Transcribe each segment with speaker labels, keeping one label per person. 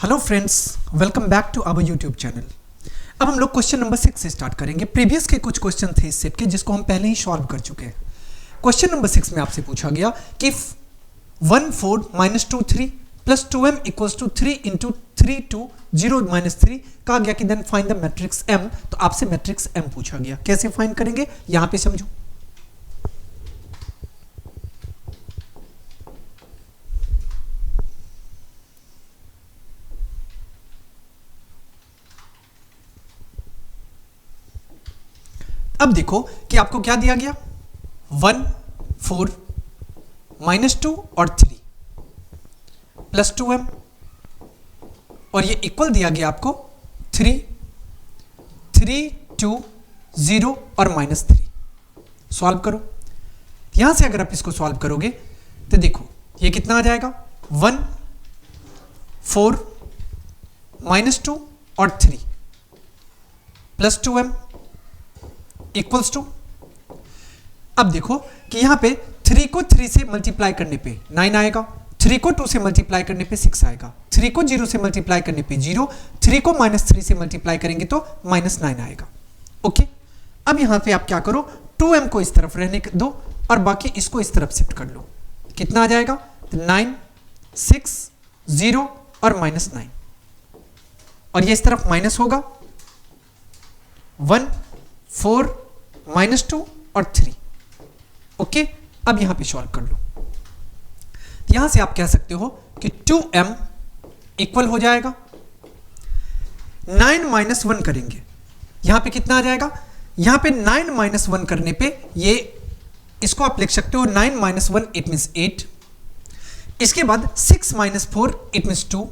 Speaker 1: Hello friends, welcome back to our YouTube channel. अब हम लोग क्वेश्चन नंबर 6 से स्टार्ट करेंगे। प्रीवियस के कुछ क्वेश्चन थे इस सेट के जिसको हम पहले ही सॉल्व कर चुके हैं। क्वेश्चन नंबर 6 में आपसे पूछा गया कि 1 4 - 2 3 plus 2m equals to 3 into 3 2 0 - 3 कहा गया कि then find the matrix m। तो आपसे मैट्रिक्स m पूछा गया, कैसे फाइंड करेंगे यहां पे समझो। अब देखो कि आपको क्या दिया गया, 1 4 -2 और 3 प्लस 2m और ये इक्वल दिया गया आपको 3 3 2 0 और -3। सॉल्व करो। यहां से अगर आप इसको सॉल्व करोगे तो देखो ये कितना आ जाएगा, 1 4 -2 और 3 प्लस 2m इक्वल्स टू, अब देखो कि यहां पे 3 को 3 से मल्टीप्लाई करने पे 9 आएगा, 3 को 2 से मल्टीप्लाई करने पे 6 आएगा, 3 को 0 से मल्टीप्लाई करने पे 0, 3 को -3 से मल्टीप्लाई करेंगे तो -9 आएगा। ओके, अब यहां पे आप क्या करो, 2m को इस तरफ रहने दो और बाकी इसको इस तरफ शिफ्ट कर लो। कितना आ जाएगा, 9 6 0 और -9 और ये इस तरफ माइनस होगा 1 4 -2 और 3। ओके, अब यहां पे सॉल्व कर लो। यहां से आप कह सकते हो कि 2m इक्वल हो जाएगा 9 - 1 करेंगे, यहां पे कितना आ जाएगा, यहां पे 9 - 1 करने पे ये इसको आप लिख सकते हो 9 - 1 इट मींस 8। इसके बाद 6 - 4 इट मींस 2,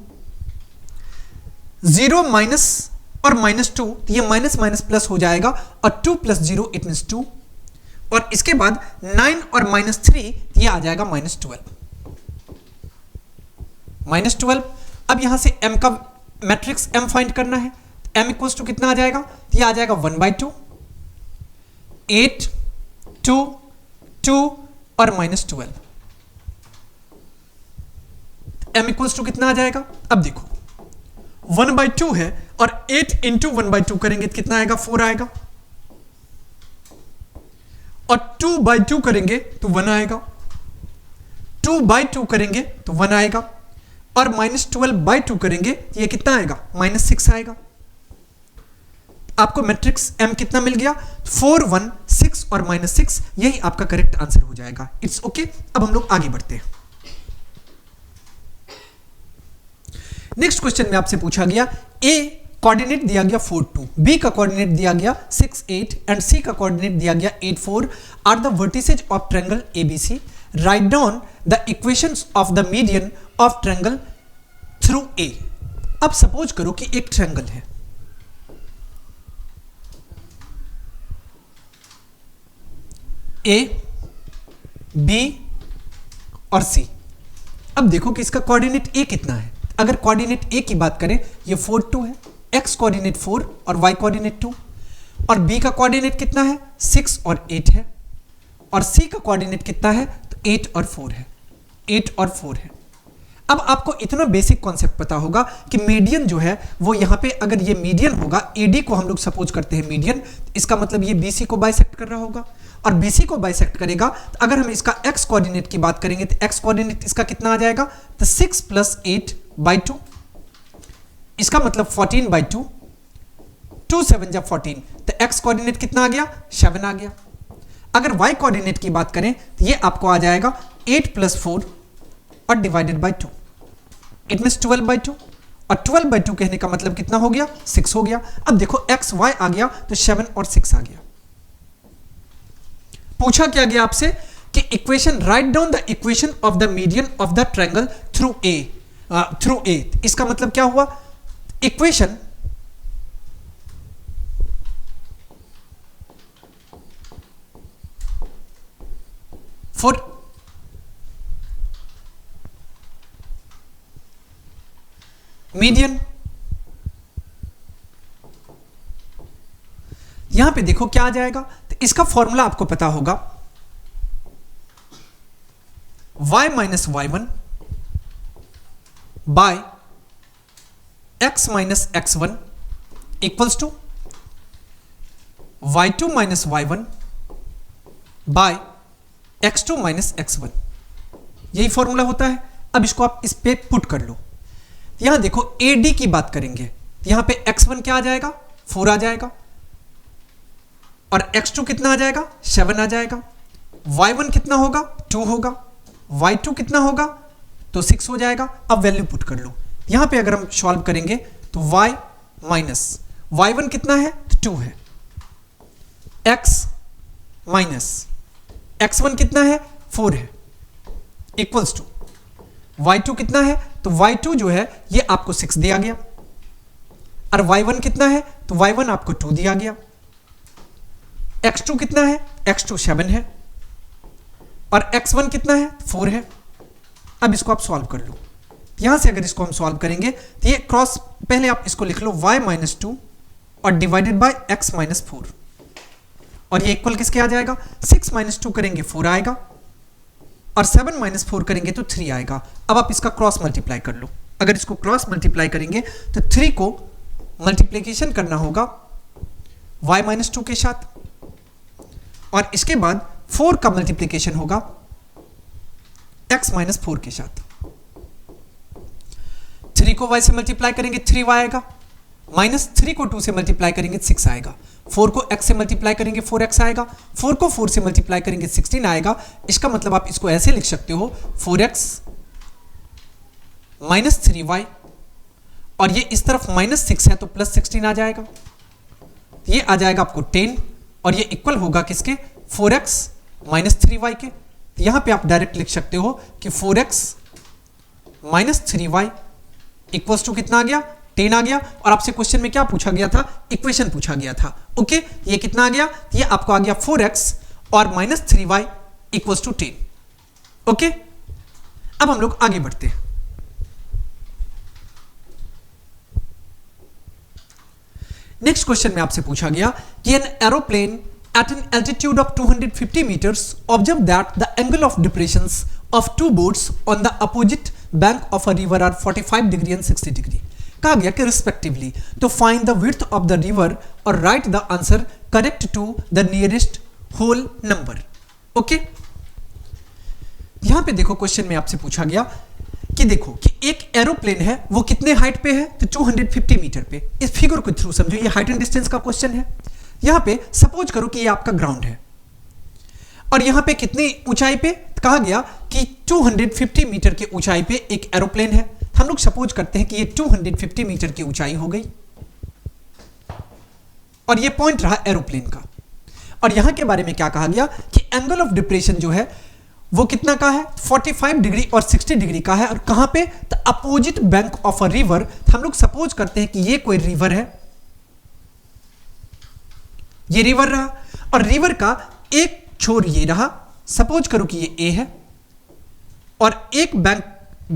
Speaker 1: 0 माइनस और -2 तो ये माइनस माइनस प्लस हो जाएगा और 2 + 0 इट मींस 2 और इसके बाद 9 और -3 ये आ जाएगा -12। अब यहां से m का मैट्रिक्स m फाइंड करना है। m इक्वल्स टू कितना आ जाएगा, ये आ जाएगा 1/2 8 2 2 और -12। m इक्वल्स टू कितना आ जाएगा, अब देखो 1/2 है और 8 इंटू 1/2 करेंगे तो कितना आएगा, 4 आएगा और 2/2 करेंगे तो 1 आएगा, 2/2 करेंगे तो 1 आएगा और -12/2 करेंगे तो ये कितना आएगा, -6 आएगा। आपको मैट्रिक्स m कितना मिल गया, 4 1 6 और -6, यही आपका करेक्ट आंसर हो जाएगा। It's okay. अब हम लोग आगे बढ़ते हैं। नेक्स्ट क्वेश्चन में आपसे पूछा गया a कोऑर्डिनेट दिया गया 4 2, b का कोऑर्डिनेट दिया गया 6 8 एंड c का कोऑर्डिनेट दिया गया 8 4 are the vertices of triangle ABC। Write down the equations of the median of triangle through a। अब सपोज करो कि एक ट्रायंगल है, a b और c। अब देखो कि इसका कोऑर्डिनेट a कितना है। अगर कोऑर्डिनेट a की बात करें, ये 4 2 है, x कोऑर्डिनेट 4 और y कोऑर्डिनेट 2 और b का कोऑर्डिनेट कितना है, 6 और 8 है और c का कोऑर्डिनेट कितना है, तो 8 और 4 है, 8 और 4 है। अब आपको इतना बेसिक कॉन्सेप्ट पता होगा कि मीडियन जो है वो यहाँ पे, अगर ये मीडियन होगा, AD को हम लोग सपोज करते हैं मीडियन, इसका मतलब ये BC को बाइसेक्ट कर रहा होगा और BC को बाइसेक्ट करेगा। तो अगर हम इसका x कोऑर्डिनेट की बात करेंगे तो x कोऑर्डिनेट इसका कितना आ जाएगा, तो 6 + 8/2, इसका मतलब 14/2, 2 7 जा 14, तो x कोऑर्डिनेट कितना आ गया, 7 आ गया। अगर y कोऑर्डिनेट की बात करें तो ये आपको आ जाएगा 8 + 4 और डिवाइडेड बाय 2 इट मींस 12/2 और 12/2 कहने का मतलब कितना हो गया, 6 हो गया। अब देखो x y आ गया तो 7 और 6 आ गया। पूछा क्या गया आपसे कि equation, right down the equation of the median of the triangle through a। इसका मतलब क्या हुआ, इक्वेशन फॉर मीडियन। यहां पे देखो क्या आ जाएगा, तो इसका फॉर्मूला आपको पता होगा, y - y1 by x minus x1 equals to y2 minus y1 by x2 minus x1, यही फॉर्मूला होता है। अब इसको आप इस पे पुट कर लो। यहां देखो AD की बात करेंगे, यहां पे x1 क्या आ जाएगा, 4 आ जाएगा, और x2 कितना आ जाएगा, 7 आ जाएगा, y1 कितना होगा, 2 होगा, y2 कितना होगा, तो 6 हो जाएगा। अब वैल्यू पुट कर लो। यहां पे अगर हम सॉल्व करेंगे तो y माइनस y1 कितना है, 2 है, x माइनस x1 कितना है, 4 है, इक्वल्स टू y2 कितना है, तो y2 जो है ये आपको 6 दिया गया, और y1 कितना है, तो y1 आपको 2 दिया गया, x2 कितना है, x2 7 है, और x1 कितना है, 4 है। अब इसको आप सॉल्व कर लो। यहां से अगर इसको हम सॉल्व करेंगे तो ये क्रॉस, पहले आप इसको लिख लो y माइनस 2 और डिवाइडेड बाय x माइनस 4, और ये इक्वल किसके आ जाएगा, 6 माइनस 2 करेंगे 4 आएगा, और 7 माइनस 4 करेंगे तो 3 आएगा। अब आप इसका क्रॉस मल्टीप्लाई कर लो। अगर इसको क्रॉस मल्टीप्लाई करेंगे तो 3 को मल्टीप्लीकेशन करना होगा y माइनस 2 के साथ, और इसके बाद 4 का मल्टीप्लीकेशन होगा x माइनस 4 के साथ। 3 को y से मल्टीप्लाई करेंगे 3y आएगा, माइनस 3 को 2 से मल्टीप्लाई करेंगे 6 आएगा, 4 को x से मल्टीप्लाई करेंगे 4x आएगा, 4 को 4 से मल्टीप्लाई करेंगे 16 आएगा। इसका मतलब आप इसको ऐसे लिख सकते हो 4x माइनस 3y, और ये इस तरफ माइनस 6 है तो प्लस 16 आ जाएगा, ये आ जाएगा आपको 10, और ये इक्वल होगा किसके, 4x माइनस 3y के। यहां पे आप डायरेक्ट लिख सकते हो कि 4x minus 3y equals to कितना आ गया, 10 आ गया। और आपसे क्वेश्चन में क्या पूछा गया था, इक्वेशन पूछा गया था। ओके, ये कितना आ गया, ये आपको आ गया 4x और minus 3y equals to 10। Okay, अब हम लोग आगे बढ़ते हैं। नेक्स्ट क्वेश्चन में आपसे पूछा गया कि an aeroplane at an altitude of 250 meters observe that the angle of depressions of two boats on the opposite bank of a river are 45 degree and 60 degree। कहा गया कि respectively to find the width of the river or write the answer correct to the nearest whole number। Okay, यहां पे देखो question में आपसे पूछा गया कि देखो कि एक एरोप्लेन है, वो कितने हाइट पे है, तो 250 मीटर पे। इस फिगर को थ्रू समझो, ये हाइट एंड डिस्टेंस का क्वेश्चन है। यहां पे सपोज करो कि ये आपका ग्राउंड है, और यहां पे कितनी ऊंचाई पे, कहा गया कि 250 मीटर की ऊंचाई पे एक एरोप्लेन है। हम लोग सपोज करते हैं कि ये 250 मीटर की ऊंचाई हो गई, और ये पॉइंट रहा एरोप्लेन का। और यहां के बारे में क्या कहा गया कि एंगल ऑफ डिप्रेशन जो है वो कितना का है, 45 डिग्री और 60 डिग्री का है। और कहां पे, the opposite bank of a river. हम लोग सपोज करते हैं कि ये कोई रिवर है, ये रिवर रहा, और रिवर का एक छोर ये रहा, सपोज करो कि ये A है, और एक बैंक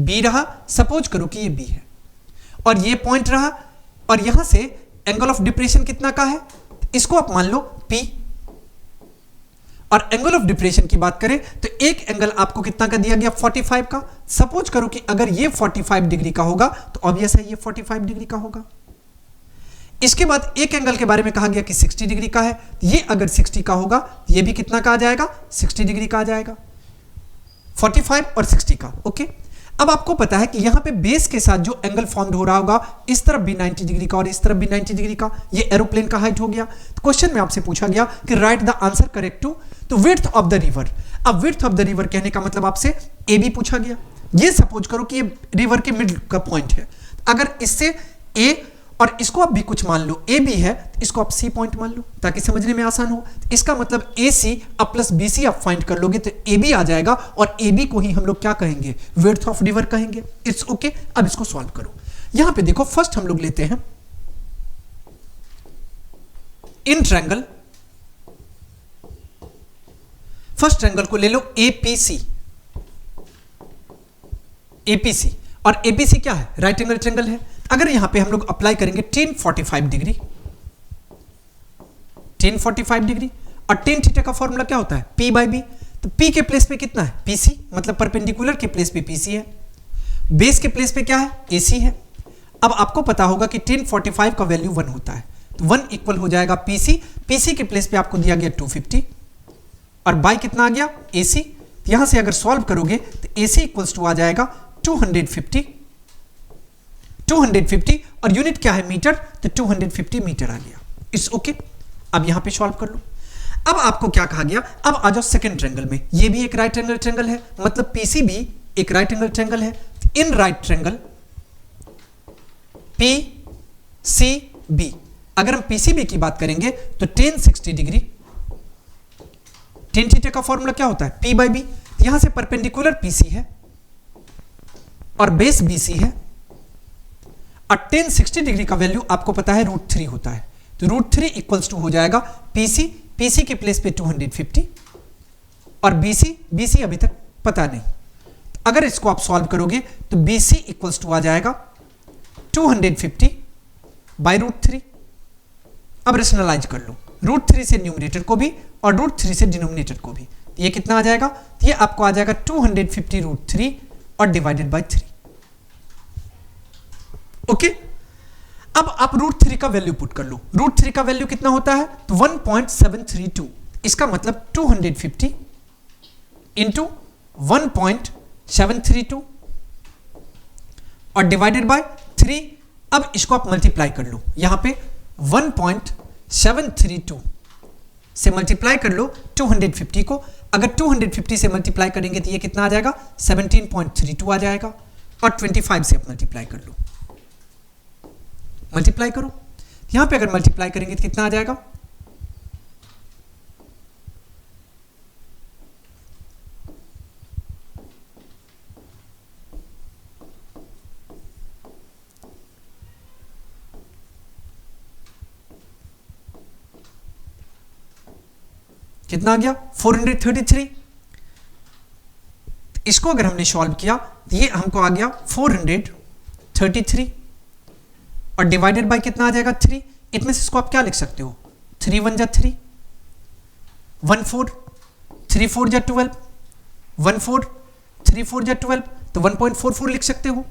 Speaker 1: B रहा, सपोज करो कि ये B है, और ये पॉइंट रहा, और यहां से एंगल ऑफ डिप्रेशन कितना का है, इसको आप मान लो P। और एंगल ऑफ डिप्रेशन की बात करें तो एक एंगल आपको कितना का दिया गया, 45 का। सपोज करो कि अगर ये 45 डिग्री का होगा तो ऑब्वियस है ये 45 डिग्री का होगा। इसके बाद एक एंगल के बारे में कहा गया कि 60 डिग्री का है, ये अगर 60 का होगा ये भी कितना का आ जाएगा, 60 डिग्री का आ जाएगा, 45 और 60 का। ओके, अब आपको पता है कि यहां पे बेस के साथ जो एंगल फॉर्म्ड हो रहा होगा, इस तरफ भी 90 डिग्री का और इस तरफ भी 90 डिग्री का, ये एरोप्लेन का हाइट हो गया। तो क्वेश्चन में आपसे पूछा गया कि write the answer correct to तो विड्थ ऑफ द रिवर। अब विड्थ ऑफ द रिवर कहने का मतलब आपसे ए बी पूछा गया। ये सपोज करो कि ये रिवर के मिडिल का पॉइंट है, अगर इससे ए और इसको आप भी कुछ मान लो, ए बी है तो इसको आप सी पॉइंट मान लो ताकि समझने में आसान हो। इसका मतलब ए सी अब प्लस बी सी आप फाइंड कर लोगे तो ए बी आ जाएगा, और ए बी को ही हम लोग क्या कहेंगे, विड्थ ऑफ रिवर कहेंगे। It's okay. अब इसको सॉल्व करो। यहां पे देखो फर्स्ट हम लोग लेते हैं इन ट्रायंगल, फर्स्ट ट्रायंगल को ले लो एपीसी। एपीसी और एपीसी क्या है, राइट एंगल ट्रायंगल है। अगर यहां पे हम लोग अप्लाई करेंगे tan 45 डिग्री, tan 45 डिग्री, और tan थीटा का फॉर्मूला क्या होता है, P बाई बी। तो P के प्लेस पे कितना है, PC, मतलब परपेंडिकुलर के प्लेस पे PC है, बेस के प्लेस पे क्या है, AC है, अब आपको पता होगा कि tan 45 का वैल्यू 1 होता है, तो 1 इक्वल हो जाएगा PC, PC के प्लेस पे आपको दिया गया 250 और बाय कितना आ गया AC, तो यहां से अगर सॉल्व करोगे तो AC इक्वल्स टू आ जाएगा 250 और यूनिट क्या है मीटर, तो 250 मीटर आ गया। It's okay. अब यहां पे सॉल्व कर लो। अब आपको क्या कहा गया, अब आ जाओ सेकंड ट्रायंगल में। ये भी एक राइट एंगल ट्रायंगल है, मतलब PC भी एक राइट एंगल ट्रायंगल है। इन राइट ट्रायंगल PCB, अगर हम PCB की बात करेंगे तो tan 60 डिग्री, tan थीटा का फॉर्मूला क्या होता है P/B। यहां से परपेंडिकुलर PC है और बेस BC है और tan 60 डिग्री का वैल्यू आपको पता है √3 होता है, तो √3 इक्वल्स टू हो जाएगा PC के प्लेस पे 250 और BC अभी तक पता नहीं। अगर इसको आप सॉल्व करोगे तो BC इक्वल्स टू आ जाएगा 250 बाई √3। अब रेशनलाइज कर लो, √3 से न्यूमरेटर को भी और √3 से डिनोमिनेटर को भी, ये कितना आ जाएगा, ये आपको आ जाएगा 250 √3 और डिवाइडेड बाई 3। ओके। अब आप √3 का वैल्यू पुट कर लो, √3 का वैल्यू कितना होता है, तो 1.732, इसका मतलब 250 इंटू 1.732 और डिवाइडेड बाय 3। अब इसको आप मल्टीप्लाई कर लो, यहां पे 1.732 से मल्टीप्लाई कर लो 250 को, अगर 250 से मल्टीप्लाई करेंगे तो ये कितना आ जाएगा 17.32 आ जाएगा और 25 से आप मल्टीप्लाई कर लो, मल्टीप्लाई करो। यहां पे अगर मल्टीप्लाई करेंगे तो कितना आ जाएगा, कितना आ गया 433। इसको अगर हमने सॉल्व किया तो ये हमको आ गया 433 और डिवाइडेड बाय कितना आ जाएगा 3। इसमें से इसको आप क्या लिख सकते हो, 3 1 जा 3, 1 4, 3 4 जा 12, 1 4, 3 4 जा 12, तो 1.44 लिख सकते हो,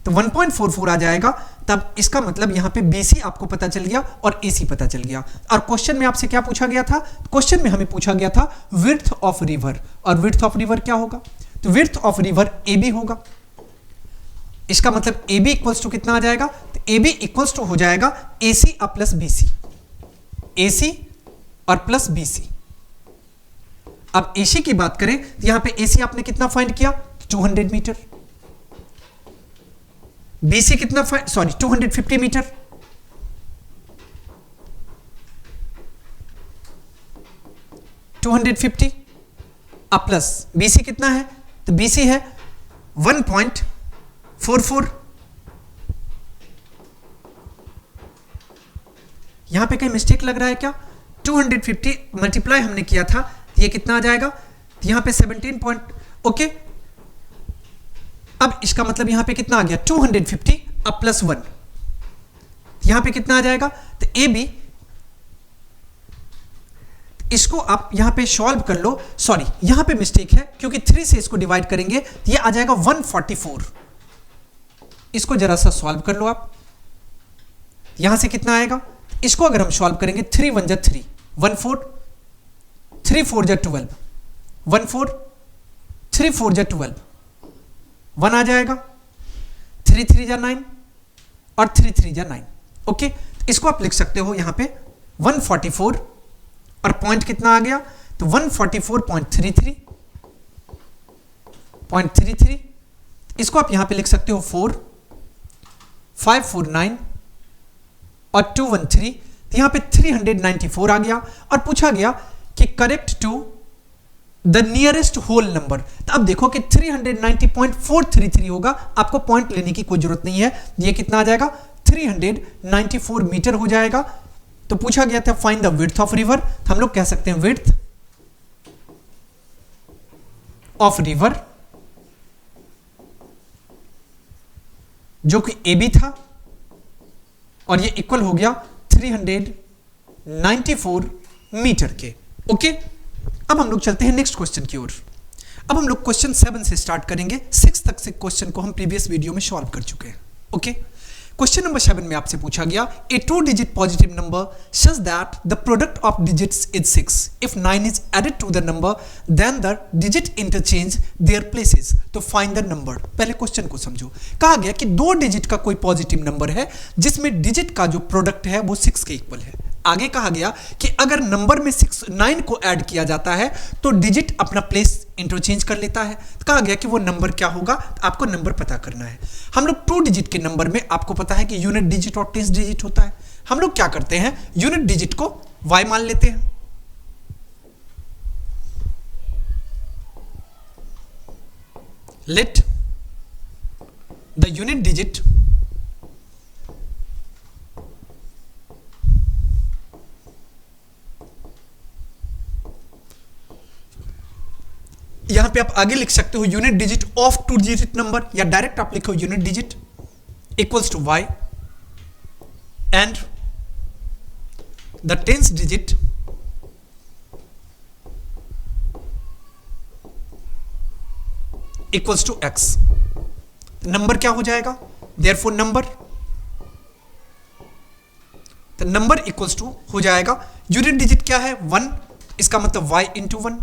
Speaker 1: तो 1.44 आ जाएगा। तब इसका मतलब यहाँ पे BC आपको पता चल गया और AC पता चल गया। और क्वेश्चन में आपसे क्या पूछा गया था, क्वेश्चन में हमें पूछा गया था विड्थ ऑफ रिवर, और विड्थ ऑफ रिवर क्या होगा, तो विड्थ ऑफ रिवर AB होगा। इसका मतलब AB इक्वल्स टू कितना आ जाएगा, तो AB इक्वल्स टू हो जाएगा AC और प्लस BC, AC और प्लस BC। अब AC की बात करें तो यहां पे AC आपने कितना फाइंड किया, 200 मीटर, BC कितना 250 मीटर, अब प्लस BC कितना है, तो BC है 1.44। यहां पे कहीं मिस्टेक लग रहा है क्या, 250 मल्टीप्लाई हमने किया था, ये कितना आ जाएगा, तो यहां पे 17 ओके। अब इसका मतलब यहां पे कितना आ गया 250 अब प्लस 1, यहां पे कितना आ जाएगा, तो AB, इसको आप यहां पे सॉल्व कर लो, सॉरी यहां पे मिस्टेक है क्योंकि 3 से इसको डिवाइड करेंगे तो ये आ जाएगा 144। इसको जरा सा सॉल्व कर लो आप, यहां से कितना आएगा, इसको अगर हम सॉल्व करेंगे 3 1 जा 3, 1 4, 3 4 जा 12, 1 4, 3 4 जा 12, 1 आ जाएगा, 3 3 जा 9 और 3 3 जा 9। ओके, इसको आप लिख सकते हो यहां पे 144 और पॉइंट कितना आ गया, तो 144.33, इसको आप यहां पे लिख सकते हो 4 549 और 213, तो यहां पे 394 आ गया और पूछा गया कि correct to the nearest whole number. तो अब देखो कि 390.433 होगा, आपको पॉइंट लेने की कोई जरूरत नहीं है, ये कितना आ जाएगा 394 मीटर हो जाएगा। तो पूछा गया था find the width of river, हम लोग कह सकते हैं विड्थ ऑफ रिवर जो कि AB था और ये इक्वल हो गया 394 मीटर के। ओके, अब हम लोग चलते हैं नेक्स्ट क्वेश्चन की ओर। अब हम लोग क्वेश्चन 7 से स्टार्ट करेंगे, 6 तक से क्वेश्चन को हम प्रीवियस वीडियो में सॉल्व कर चुके हैं। ओके, क्वेश्चन नंबर 7 में आपसे पूछा गया a 2 digit positive number such that the product of digits is 6 if 9 is added to the number then the digit interchange their places तो फाइंड द नंबर। पहले क्वेश्चन को समझो। कहा गया कि 2 डिजिट का कोई पॉजिटिव नंबर है जिसमें डिजिट का जो प्रोडक्ट है वो 6 के इक्वल है। आगे कहा गया कि अगर नंबर में 9 को ऐड किया जाता है तो डिजिट अपना प्लेस इंटरचेंज कर लेता है। तो कहा गया कि वो नंबर क्या होगा, आपको नंबर पता करना है। हम लोग 2 डिजिट के नंबर में आपको पता है कि यूनिट डिजिट और टेंस डिजिट होता है। हम लोग क्या करते हैं, यूनिट डिजिट को y मान लेते हैं, लेट द यूनिट डिजिट यहां पे आप आगे लिख सकते हो unit digit of 2 digit number, या डायरेक्ट आप लिखो unit digit equals to y and the tens digit equals to x। Number क्या हो जाएगा, देयरफॉर नंबर इक्वल्स टू हो जाएगा, यूनिट डिजिट क्या है 1, इसका मतलब y इंटू 1,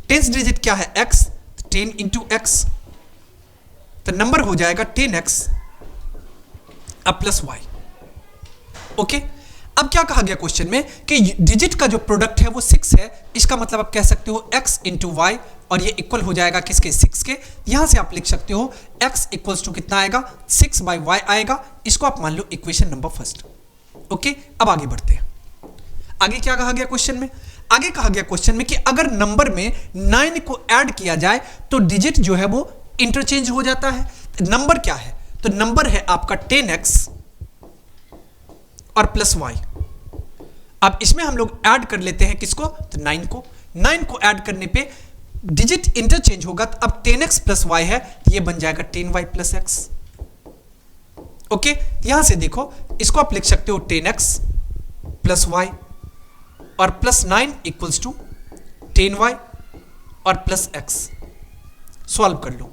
Speaker 1: टेंस डिजिट क्या है x, 10 इंटू x, तो नंबर हो जाएगा 10x अब प्लस y। ओके, अब क्या कहा गया क्वेश्चन में कि डिजिट का जो प्रोडक्ट है वो 6 है, इसका मतलब आप कह सकते हो x इंटू वाई, और ये इक्वल हो जाएगा किसके, 6 के। यहां से आप लिख सकते हो x इक्वल्स टू कितना आएगा, 6 बाई वाई आएगा। इसको आप मान लो इक्वेशन नंबर फर्स्ट। ओके, अब आगे बढ़ते हैं। आगे क्या कहा गया क्वेश्चन में, आगे कहा गया क्वेश्चन में कि अगर नंबर में 9 को ऐड किया जाए तो डिजिट जो है वो इंटरचेंज हो जाता है। नंबर क्या है, तो नंबर है आपका 10x और प्लस y। अब इसमें हम लोग ऐड कर लेते हैं किसको, तो 9 को ऐड करने पे डिजिट इंटरचेंज होगा, तो अब 10x प्लस y है, ये बन जाएगा 10y प्लस x। ओके, यहां से देखो इसको आप लिख सकते हो 10x प्लस y और प्लस 9 इक्वल्स टू 10y और प्लस x। सॉल्व कर लो।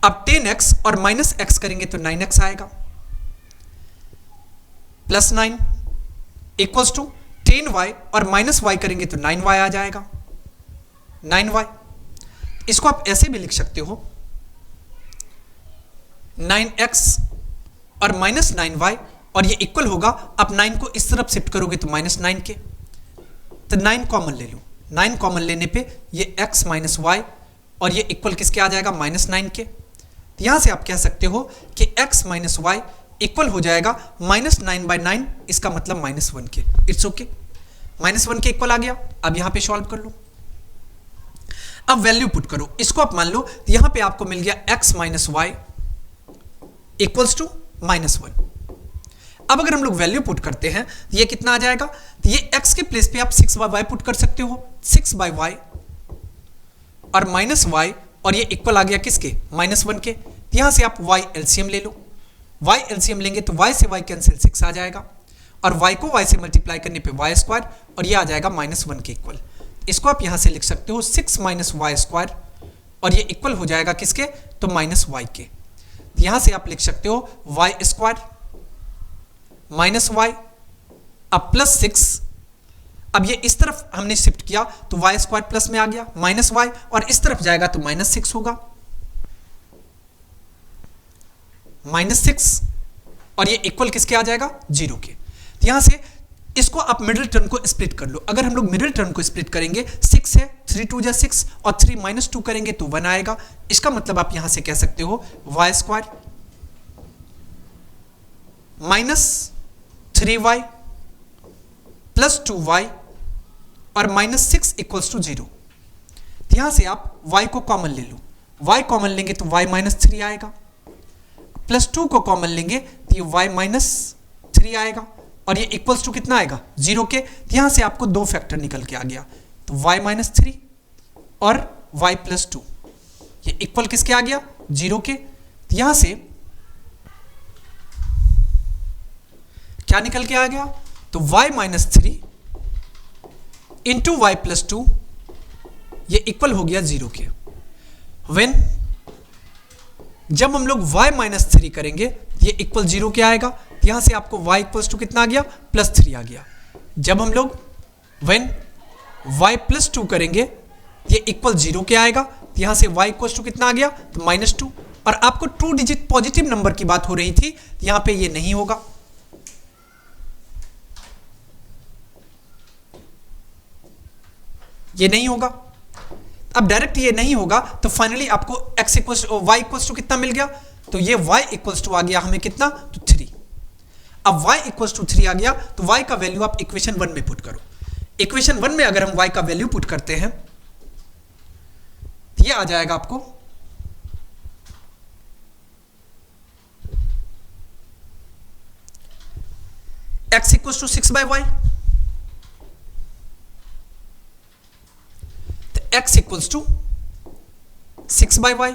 Speaker 1: अब 10x और माइनस x करेंगे तो 9x आएगा, प्लस 9 इक्वल्स टू 10y और माइनस y करेंगे तो 9y आ जाएगा, 9y। इसको आप ऐसे भी लिख सकते हो 9x और माइनस 9y, और ये इक्वल होगा, अब 9 को इस तरफ शिफ्ट करोगे तो माइनस 9 के, तो 9 कॉमन ले लो। 9 कॉमन लेने पे ये x माइनस वाई, और ये इक्वल किसके आ जाएगा, माइनस 9 के। तो यहां से आप कह सकते हो कि x माइनस वाई इक्वल हो जाएगा माइनस 9 बाई 9, इसका मतलब माइनस 1 के। इट्स ओके, माइनस 1 के इक्वल आ गया। अब यहां पे सॉल्व कर लो, अब वैल्यू पुट करो, इसको आप मान लो, तो यहां पे आपको मिल गया x minus y equals to minus 1। अब अगर हम लोग वैल्यू पुट करते हैं तो ये कितना आ जाएगा, तो ये x के प्लेस पे आप 6 बाई वाई पुट कर सकते हो, 6 बाई वाई और माइनस वाई, और ये इक्वल आ गया किसके, माइनस 1 के। यहां से आप y एलसीएम ले लो, y एलसीएम लेंगे तो y से y कैंसिल 6 आ जाएगा, और y को y से मल्टीप्लाई करने पे y स्क्वायर, और ये आ जाएगा माइनस 1 के इक्वल। इसको आप यहां से लिख सकते हो 6 माइनस वाई स्क्वायर, और ये इक्वल हो जाएगा किसके, तो माइनस y के। यहां से आप लिख सकते हो y स्क्वायर माइनस वाई अब प्लस 6। अब ये इस तरफ हमने शिफ्ट किया तो y स्क्वायर प्लस में आ गया माइनस y, और इस तरफ जाएगा तो माइनस 6 होगा, माइनस 6, और ये इक्वल किसके आ जाएगा, 0 के। यहां से इसको आप मिडिल टर्म को स्प्लिट कर लो। अगर हम लोग मिडिल टर्म को स्प्लिट करेंगे, 6 है, 3 2 जा 6, और 3 माइनस 2 करेंगे तो 1 आएगा। इसका मतलब आप यहां से कह सकते हो y square minus 3y plus 2y और माइनस 6 इक्वल्स टू 0। यहां से आप y को कॉमन ले लो, y कॉमन लेंगे तो y माइनस 3 आएगा, प्लस 2 को कॉमन लेंगे तो ये y माइनस 3 आएगा, और ये इक्वल्स टू कितना आएगा, 0 के। यहां से आपको 2 फैक्टर निकल के आ गया, तो y माइनस 3 और y प्लस 2, ये इक्वल किसके आ गया, 0 के। यहां से क्या निकल के आ गया, तो y minus 3 into y plus 2, ये इक्वल हो गया 0 के। व्हेन जब हम लोग y माइनस 3 करेंगे ये इक्वल 0 क्या आएगा, यहां से आपको y इक्वल्स टू कितना आ गया, +3 आ गया। जब हम लोग व्हेन y +2 करेंगे ये इक्वल 0 क्या आएगा, यहां से y इक्वल्स टू कितना आ गया, तो -2। और आपको 2 डिजिट पॉजिटिव नंबर की बात हो रही थी, यहां पे ये नहीं होगा। ये नहीं होगा। अब डायरेक्ट ये नहीं होगा तो फाइनली आपको x equals y equals to कितना मिल गया, तो ये y इक्वल्स टू आ गया हमें कितना, तो 3। अब y इक्वल्स टू 3 आ गया तो y का वैल्यू आप इक्वेशन 1 में पुट करो। इक्वेशन 1 में अगर हम y का वैल्यू पुट करते हैं तो ये आ जाएगा आपको x equals to 6/y, x equals to 6/y।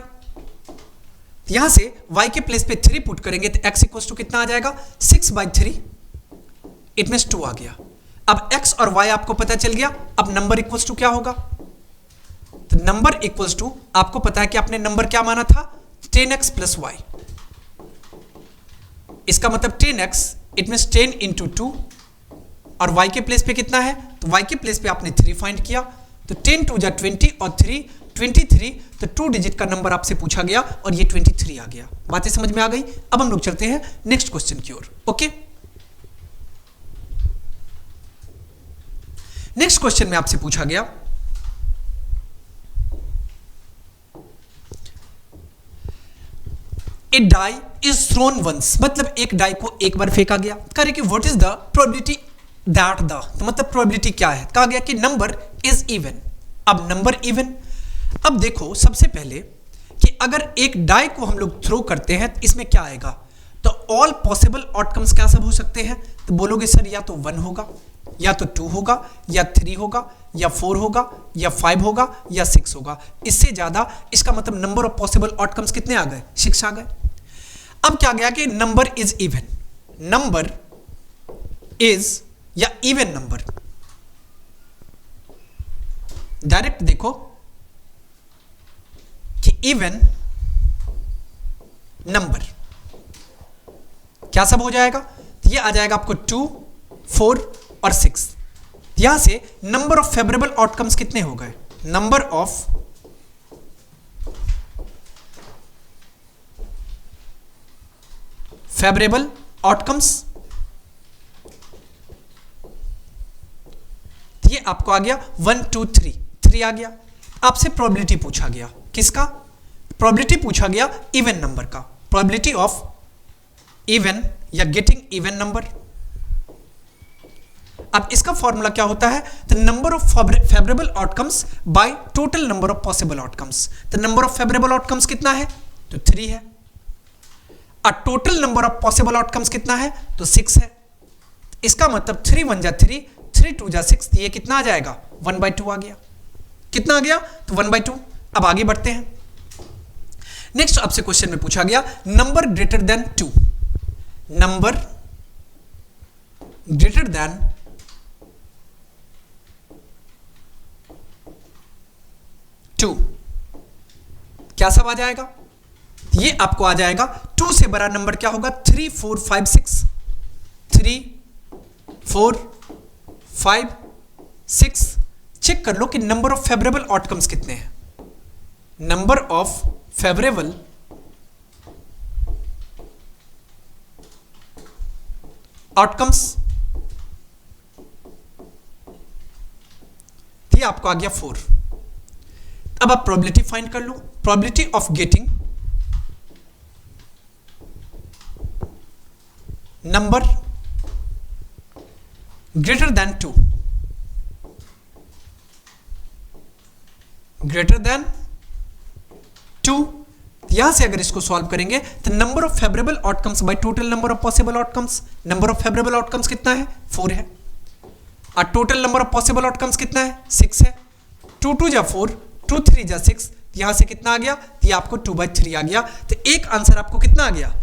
Speaker 1: यहां से y के प्लेस पे 3 पुट करेंगे तो x इक्वल्स टू कितना आ जाएगा, 6/3, इट मींस 2 आ गया। अब x और y आपको पता चल गया। अब नंबर इक्वल्स टू क्या होगा, तो नंबर इक्वल्स टू आपको पता है कि आपने नंबर क्या माना था, 10x + y। इसका मतलब 10x, इट मींस 10 × 2, और y के प्लेस पे कितना है, तो y के प्लेस पे आपने 3 फाइंड किया, तो 10 × 2 = 20 और 3 23, तो 2 डिजिट का नंबर आपसे पूछा गया और ये 23 आ गया। बातें समझ में आ गई। अब हम लोग चलते हैं नेक्स्ट क्वेश्चन की ओर। ओके, नेक्स्ट क्वेश्चन में आपसे पूछा गया ए डाई इज थ्रोन वंस, मतलब एक डाई को एक बार फेंका गया। कह रहे कि what is the probability that the, तो मतलब प्रोबेबिलिटी क्या है, कहा गया कि नंबर इज इवन। अब नंबर इवन, अब देखो सबसे पहले कि अगर एक डाई को हम लोग थ्रो करते हैं तो इसमें क्या आएगा, तो ऑल पॉसिबल आउटकम्स क्या सब हो सकते हैं, तो बोलोगे सर या तो 1 होगा, या तो 2 होगा, या 3 होगा, या 4 होगा, या 5 होगा, या 6 होगा। इससे ज्यादा, इसका मतलब नंबर ऑफ पॉसिबल आउटकम्स कितने आ गए, 6 आ गए। अब क्या गया कि number is even, number is या इवन नंबर, डायरेक्ट देखो कि इवन नंबर क्या सब हो जाएगा, तो ये आ जाएगा आपको 2, 4 और 6। यहां से नंबर ऑफ फेवरेबल आउटकम्स कितने हो गए, नंबर ऑफ फेवरेबल आउटकम्स, ये आपको आ गया 1 2 3 आ गया। आपसे प्रोबेबिलिटी पूछा गया, किसका, प्रोबेबिलिटी पूछा गया इवन नंबर का, प्रोबेबिलिटी ऑफ इवन या गेटिंग इवन नंबर। अब इसका फॉर्मूला क्या होता है, the number of favourable outcomes by total number of possible outcomes. The number of favourable outcomes कितना है, तो 3 है, और total number of possible outcomes कितना है, तो 6 है। इसका मतलब 3 × 1 = 3, 3 × 2 = 6, ये कितना आ जाएगा, 1/2 आ गया। कितना आ गया, तो 1/2। अब आगे बढ़ते हैं। नेक्स्ट आपसे क्वेश्चन में पूछा गया number greater than 2, number greater than 2 क्या सब आ जाएगा, ये आपको आ जाएगा 2 से बड़ा नंबर क्या होगा, 3 4 5 6, 3 4 5 6। चेक कर लो कि नंबर ऑफ फेवरेबल आउटकम्स कितने हैं, नंबर ऑफ फेवरेबल आउटकम्स, ये आपको आ गया 4। अब आप प्रोबेबिलिटी फाइंड कर लो, probability of getting number greater than 2, greater than 2। यहां से अगर इसको सॉल्व करेंगे तो number of favourable outcomes by total number of possible outcomes, number of favourable outcomes कितना है, 4 है, और total number of possible outcomes कितना है, 6 है। 2 2 = 4, 2 3 = 6, यहां से कितना आ गया, ये आपको 2/3 आ गया। तो एक आंसर आपको कितना आ गया,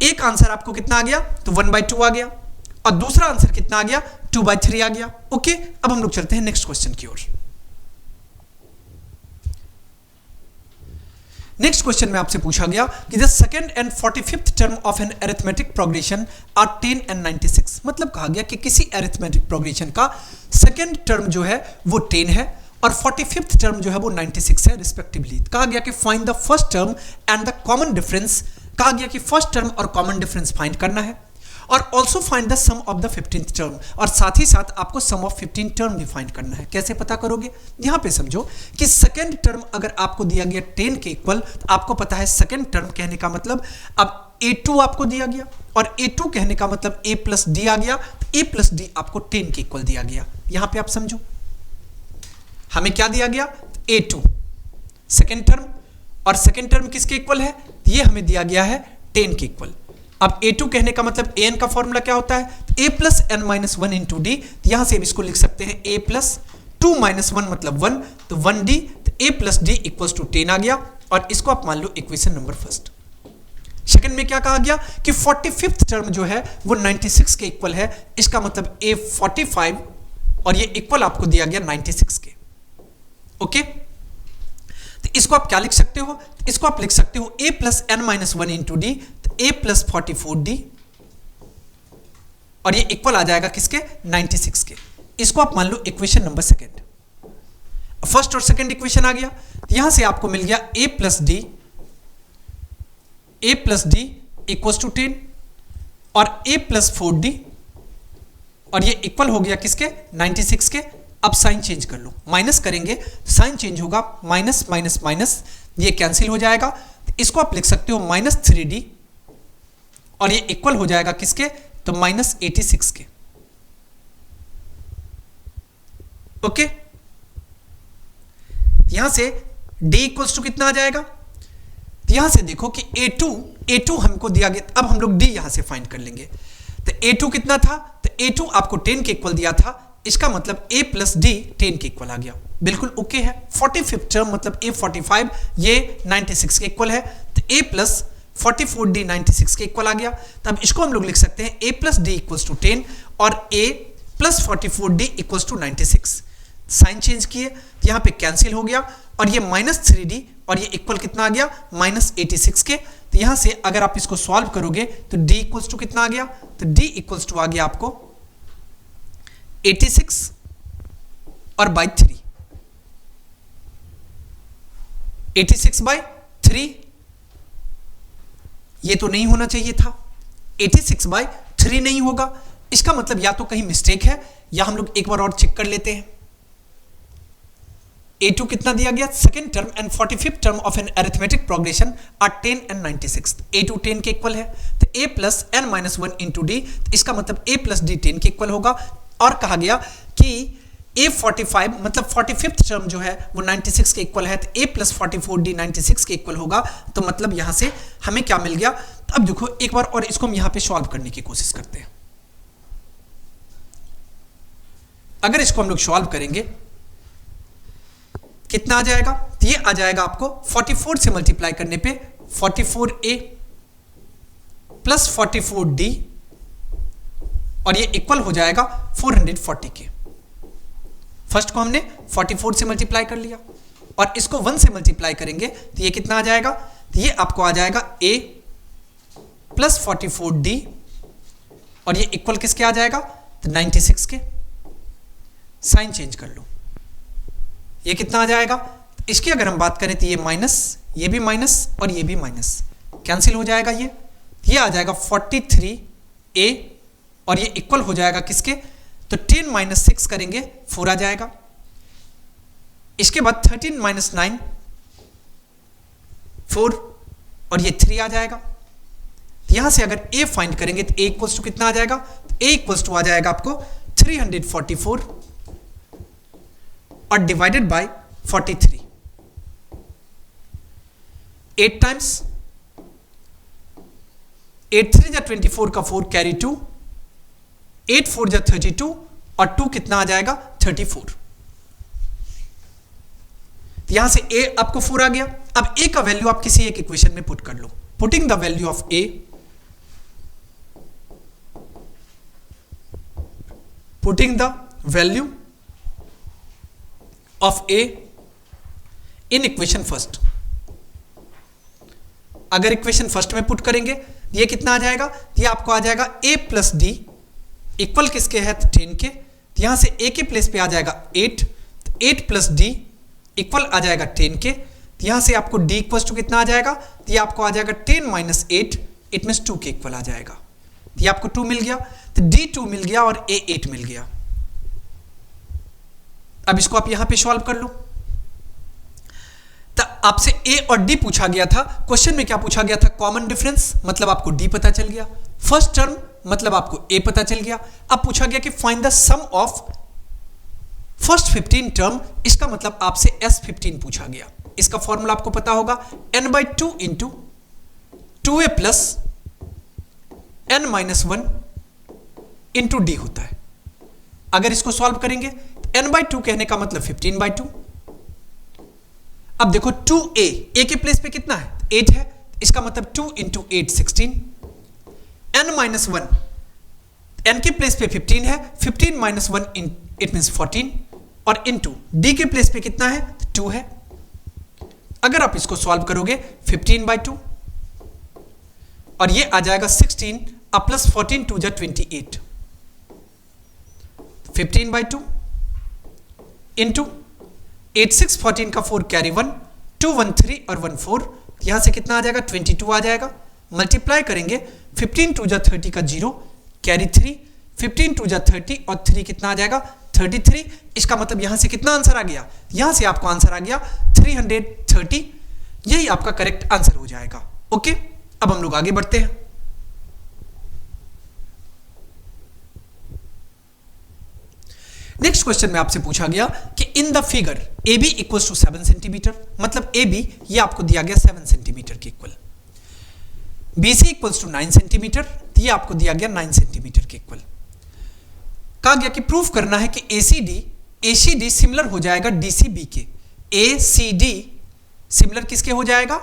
Speaker 1: एक आंसर आपको कितना आ गया, तो 1/2 आ गया, और दूसरा आंसर कितना आ गया, 2/3 आ गया। ओके, अब हम लोग चलते हैं नेक्स्ट क्वेश्चन की ओर। नेक्स्ट क्वेश्चन में आपसे पूछा गया कि the second and 45th term of an arithmetic progression are 10 and 96। मतलब कहा गया कि किसी अरिथमेटिक प्रोग्रेशन का सेकंड टर्म जो है वो 10 है और 45th टर्म जो है वो 96 है रिस्पेक्टिवली। कहा गया कि find the first term and the common difference. कहा गया कि फर्स्ट टर्म और कॉमन डिफरेंस फाइंड करना है और also find the sum of the 15th term, और साथ ही साथ आपको सम ऑफ 15 टर्म भी फाइंड करना है। कैसे पता करोगे? यहां पे समझो कि सेकंड टर्म अगर आपको दिया गया 10 के इक्वल, तो आपको पता है सेकंड टर्म कहने का मतलब अब a2 आपको दिया गया और a2 कहने का मतलब a प्लस डी आ गया, तो a प्लस डी आपको 10 के इक्वल दिया गया। यहां पे आप समझो हमें क्या दिया गया? a2 सेकंड टर्म, और सेकंड टर्म किसके इक्वल है? ये हमें दिया गया है 10 के इक्वल। अब a2 कहने का मतलब an का फॉर्मूला क्या होता है? a plus n minus 1 into D. यहां से इसको लिख सकते हैं a प्लस 2 माइनस 1 मतलब 1, तो 1d, तो a plus d equals to 10 आ गया, और इसको आप मान लो इक्वेशन नंबर फर्स्ट। सेकंड में क्या कहा गया कि 45th टर्म जो है वो 96 के इक्वल है, इसका मतलब a 45 और ये इक्वल आपको दिया गया 96 के। ओके, तो इसको आप क्या लिख सकते हो? इसको आप लिख सकते हो a plus n minus 1 into D, a plus 44d, और ये इक्वल आ जाएगा किसके? 96 के। इसको आप मान लो इक्वेशन नंबर सेकंड। फर्स्ट और सेकंड इक्वेशन आ गया, यहां से आपको मिल गया a plus d equals to 10 और a प्लस 4d, और ये इक्वल हो गया किसके? 96 के। अब साइन चेंज कर लो, माइनस करेंगे साइन चेंज होगा, माइनस माइनस माइनस ये कैंसिल हो जाएगा, तो इसको आप लिख सकते हो माइनस 3d, और ये इक्वल हो जाएगा किसके? तो माइनस 86 के। ओके, यहां से d इक्वल्स टू कितना आ जाएगा? यहां से देखो कि a2 हमको दिया गया, अब हम लोग d यहां से फाइंड कर लेंगे। तो a2 कितना था? तो a2 आपको 10 के इक्वल दिया था, इसका मतलब a प्लस डी 10 के इक्वल आ गया। बिल्कुल ओके है। 45th टर्म मतलब a 45, ये 96 के इक्वल है, तो a प्लस 44d 96 के इक्वल आ गया। तब इसको हम लोग लिख सकते हैं a plus d equals to 10 और a plus 44d equals to 96। Sign change किए, यहाँ पे कैंसिल हो गया, और ये माइनस 3d और ये इक्वल कितना आ गया? माइनस 86 के। तो यहां से अगर आप इसको सॉल्व करोगे तो d इक्वल्स टू कितना आ गया? तो d इक्वल्स टू आ गया आपको 86 और बाई 3, 86 बाई 3, ये तो नहीं होना चाहिए था, 86 बाई 3 नहीं होगा, इसका मतलब या तो कहीं मिस्टेक है, या हम लोग एक बार और चेक कर लेते हैं। a2 कितना दिया गया? Second term and 45th term of an arithmetic progression are 10 and 96। a2 10 के इक्वल है, तो a plus n minus 1 into d, इसका मतलब a प्लस डी 10 के इक्वल होगा। और कहा गया कि a 45 मतलब 45th टर्म जो है वो 96 के इक्वल है, तो a प्लस 44d 96 के इक्वल होगा। तो मतलब यहां से हमें क्या मिल गया? तो अब देखो एक बार और इसको हम यहां पे सॉल्व करने की कोशिश करते हैं। अगर इसको हम लोग सॉल्व करेंगे कितना आ जाएगा? तो ये आ जाएगा आपको 44 से मल्टीप्लाई करने पे 44a प्लस 44d, और ये इक्वल हो जाएगा 440 के। फर्स्ट को हमने 44 से मल्टीप्लाई कर लिया, और इसको 1 से मल्टीप्लाई करेंगे तो ये कितना आ जाएगा? तो ये आपको आ जाएगा a प्लस 44d, और ये इक्वल किसके आ जाएगा? तो 96 के। साइन चेंज कर लो, ये कितना आ जाएगा? इसकी अगर हम बात करें तो ये माइनस, ये भी माइनस और ये भी माइनस, कैंसिल हो जाएगा। ये आ जाएगा 43a, और ये इक्वल हो जाएगा किसके? तो 10 माइनस 6 करेंगे 4 आ जाएगा। इसके बाद 13 माइनस 9 4, और ये 3 आ जाएगा। यहां से अगर a फाइंड करेंगे तो a इक्वल्स टू कितना आ जाएगा? तो a इक्वल्स टू आ जाएगा आपको 344 और डिवाइडेड बाय 43। 8 टाइम्स 8 3 जा 24 का 4 कैरी 2, 8 4 जा 32 और 2 कितना आ जाएगा? 34। तो यहां से a आपको 4 आ गया। अब a का वैल्यू आप किसी एक इक्वेशन में पुट कर लो। Putting the value of a, putting the value of a in equation first. अगर इक्वेशन फर्स्ट में पुट करेंगे ये कितना आ जाएगा, ये आपको आ जाएगा a प्लस डी इक्वल किसके है, 10 के। तो यहां से a के प्लेस पे आ जाएगा 8, 8 प्लस डी इक्वल आ जाएगा 10 के। तो यहां से आपको d इक्वल टू कितना आ जाएगा, तो ये आपको आ जाएगा 10 माइनस 8, इट मीन्स 2 के इक्वल आ जाएगा। तो ये आपको 2 मिल गया, तो d 2 मिल गया और a 8 मिल गया। अब इसको आप यहां पे सॉल्व कर लो। तो आपसे a और d पूछा गया था, क्वेश्चन में क्या पूछा गया था, कॉमन डिफरेंस, मतलब आपको d पता चल गया, फर्स्ट टर्म मतलब आपको a पता चल गया। अब पूछा गया कि find the sum of first 15 term, इसका मतलब आपसे S15 पूछा गया। इसका फॉर्मूला आपको पता होगा, n/2 into 2a plus n-1 into D होता है। अगर इसको सॉल्व करेंगे n/2 कहने का मतलब 15/2। अब देखो 2a, a के प्लेस पे कितना है, 8 है, इसका मतलब 2 इंटू 8 16, n-1 n के प्लेस पे 15 है, 15 माइनस 1 इट मीन्स 14, और इंटू d के प्लेस पे कितना है, 2 है। अगर आप इसको सॉल्व करोगे 15/2 और ये आ जाएगा 16 अब प्लस 14 2 जा 28, 15/2 इंटू 8 6 14 का 4 कैरी 1 2 1 3 और 1 4, यहां से कितना आ जाएगा 22 आ जाएगा। मल्टीप्लाई करेंगे 15 2 जा 30 का 0 कैरी 3, 15 2 जा 30 और 3 कितना आ जाएगा 33। इसका मतलब यहां से कितना आंसर आ गया, यहां से आपको आंसर आ गया 330, यही आपका करेक्ट आंसर हो जाएगा। ओके, अब हम लोग आगे बढ़ते हैं। नेक्स्ट क्वेश्चन में आपसे पूछा गया कि in the figure A B equal to 7 centimetre, मतलब ए बी ये आपको दिया गया 7 सेंटीमीटर के equal, B C equal to 9 centimetre, ये आपको दिया गया 9 सेंटीमीटर के इक्वल। कहा गया कि प्रूफ करना है कि ACD सिमिलर हो जाएगा DCB के। ACD सिमिलर किसके हो जाएगा,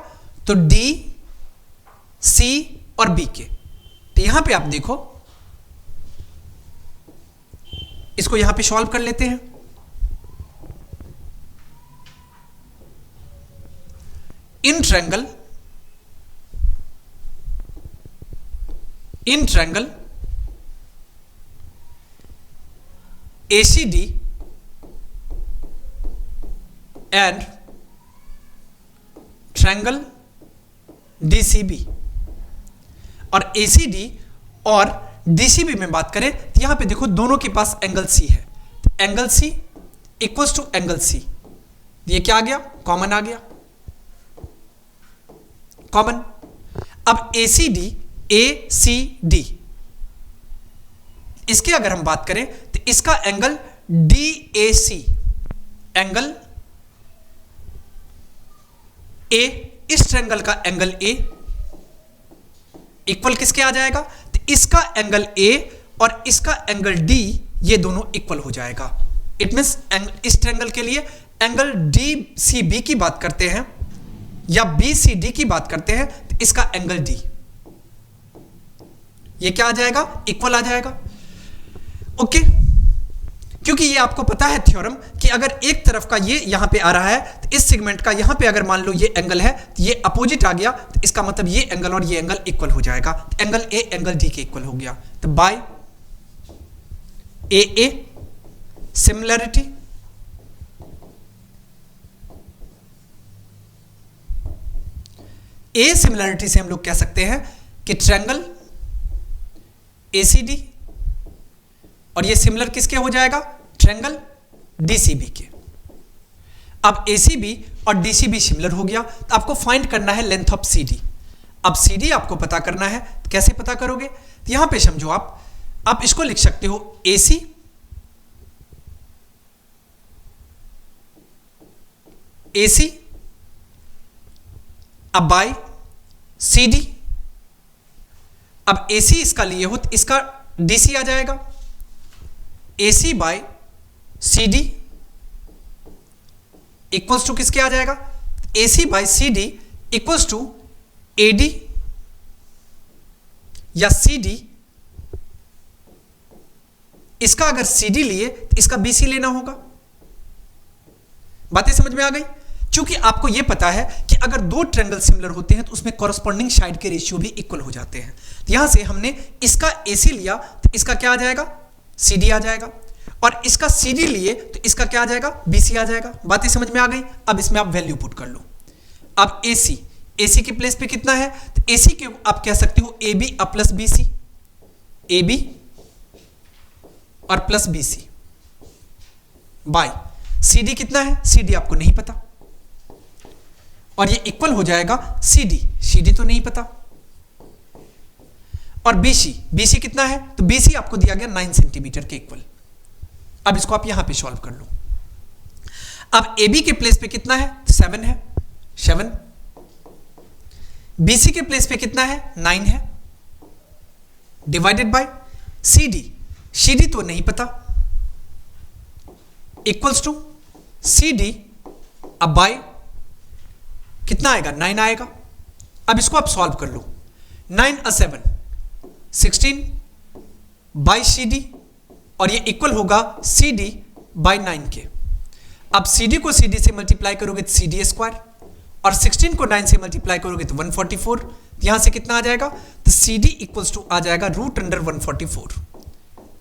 Speaker 1: तो D, C और B के। तो यहां पे आप देखो, इसको यहां पे सॉल्व कर लेते हैं। In triangle ACD and triangle DCB, और ACD और DCB में बात करें तो यहां पे देखो दोनों के पास एंगल C है, angle C equals to angle C, ये क्या आ गया, कॉमन आ गया, कॉमन। अब ACD इसके अगर हम बात करें तो इसका एंगल DAC, एंगल A, इस ट्रायंगल का एंगल A इक्वल किसके आ जाएगा, तो इसका एंगल A और इसका एंगल D, ये दोनों इक्वल हो जाएगा। इट मींस इस ट्रायंगल के लिए एंगल DCB की बात करते हैं या BCD की बात करते हैं तो इसका एंगल D, ये क्या आ जाएगा, इक्वल आ जाएगा। ओके, क्योंकि ये आपको पता है थ्योरम कि अगर एक तरफ का ये यहां पे आ रहा है तो इस सेगमेंट का यहां पे अगर मान लो ये एंगल है तो ये अपोजिट आ गया, तो इसका मतलब ये एंगल और ये एंगल इक्वल हो जाएगा, तो एंगल A एंगल D के इक्वल हो गया। तो बाय AA सिमिलरिटी सिमिलरिटी से हम लोग कह सकते हैं कि ट्रायंगल ACD और ये सिमिलर किसके हो जाएगा, ट्रायंगल DCB के। अब ACB और DCB सिमिलर हो गया, तो आपको फाइंड करना है लेंथ ऑफ CD। अब CD आपको पता करना है, तो कैसे पता करोगे, तो यहां पे समझो आप इसको लिख सकते हो AC अब बाय CD। अब AC इसका लिए हो तो इसका DC आ जाएगा, AC by CD equals to किसके आ जाएगा, AC by CD equals to AD या CD, इसका अगर CD लिए तो इसका BC लेना होगा। बातें समझ में आ गई। क्योंकि आपको यह पता है कि अगर दो ट्रायंगल सिमिलर होते हैं तो उसमें कॉरस्पॉन्डिंग साइड के रेशियो भी इक्वल हो जाते हैं। तो यहां से हमने इसका AC लिया तो इसका क्या आ जाएगा, CD आ जाएगा, और इसका CD लिए तो इसका क्या आ जाएगा, BC आ जाएगा। बातें समझ में आ गई। अब इसमें आप वैल्यू पुट कर लो। अब AC के प्लेस पे कितना है, तो AC के आप कह सकते हो AB प्लस BC, AB और प्लस BC बाय CD कितना है, CD आपको नहीं पता, और ये इक्वल हो जाएगा CD तो नहीं पता, और BC कितना है, तो BC आपको दिया गया 9 सेंटीमीटर के इक्वल। अब इसको आप यहां पे सॉल्व कर लो। अब AB के प्लेस पे कितना है, 7 है, 7। BC के प्लेस पे कितना है, 9 है, डिवाइडेड बाय CD तो नहीं पता, इक्वल्स टू CD अब बाय कितना आएगा, 9 आएगा। अब इसको आप सॉल्व कर लो। 9 और 7 16 बाय CD, और ये इक्वल होगा CD बाय 9 के। अब CD को CD से मल्टीप्लाई करोगे तो CD स्क्वायर, और 16 को 9 से मल्टीप्लाई करोगे तो 144। यहां से कितना आ जाएगा, तो CD इक्वल्स टू आ जाएगा √144।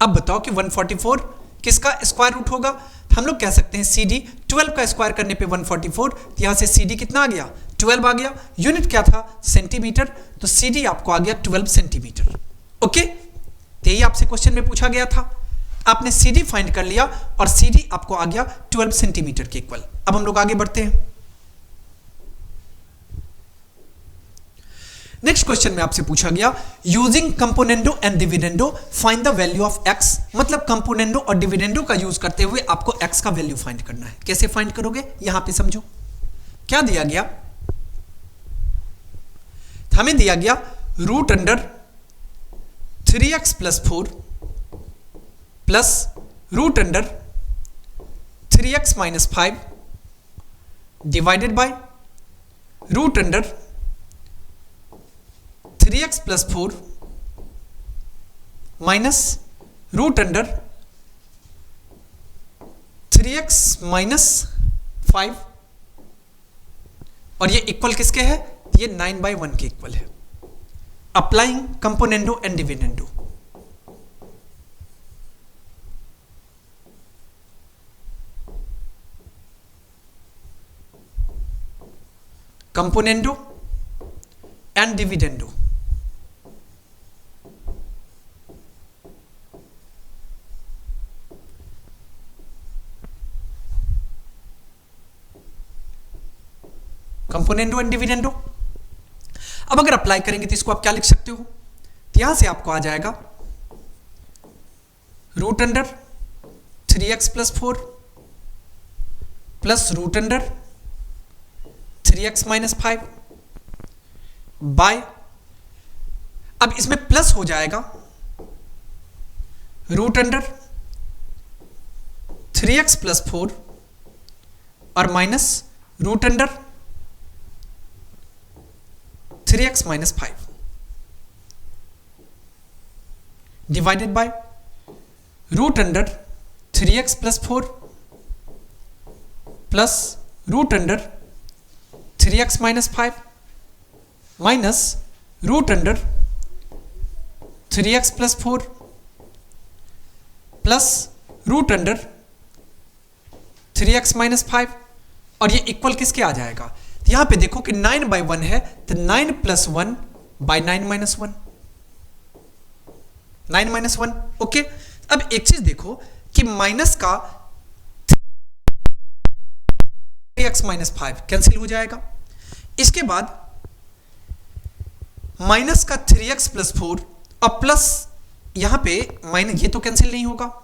Speaker 1: अब बताओ कि 144 किसका स्क्वायर रूट होगा, तो हम लोग कह सकते हैं CD 12 का स्क्वायर करने पे 144, तो यहां से CD कितना आ गया, 12 आ गया। यूनिट क्या था, सेंटीमीटर, तो CD आपको आ गया 12 सेंटीमीटर। ओके, तो यही आपसे क्वेश्चन में पूछा गया था। आपने CD फाइंड कर लिया और CD आपको आ गया 12 सेंटीमीटर के इक्वल। अब हम लोग आगे बढ़ते हैं। नेक्स्ट क्वेश्चन में आपसे पूछा गया using componendo and dividendo find the value of x। मतलब कंपोनेंडो और डिविडेंडो का यूज करते हुए आपको x का वैल्यू फाइंड करना है। कैसे फाइंड करोगे, यहां पे समझो क्या दिया गया। हमें दिया गया √3x + 4 plus √3x - 5 divided by √3x + 4 minus √3x - 5, और ये इक्वल किसके है, ये 9/1 के इक्वल है। Applying componendo and dividendo. Componendo and dividendo. Componendo and dividendo. अब अगर अप्लाई करेंगे तो इसको आप क्या लिख सकते हो, तो यहां से आपको आ जाएगा √3x + 4 प्लस √3x - 5 बाय, अब इसमें प्लस हो जाएगा √3x + 4 और minus √3x - 5 divided by √3x + 4 plus √3x - 5 minus √3x + 4 plus √3x - 5, और ये इक्वल किसके आ जाएगा। तो यहां पे देखो कि 9/1 है, तो 9 + 1 / 9 - 1, 9 - 1। ओके, अब एक चीज देखो कि माइनस का 3x - 5 कैंसिल हो जाएगा। इसके बाद माइनस का 3x + 4 और प्लस यहां पे माइनस, ये तो कैंसिल नहीं होगा,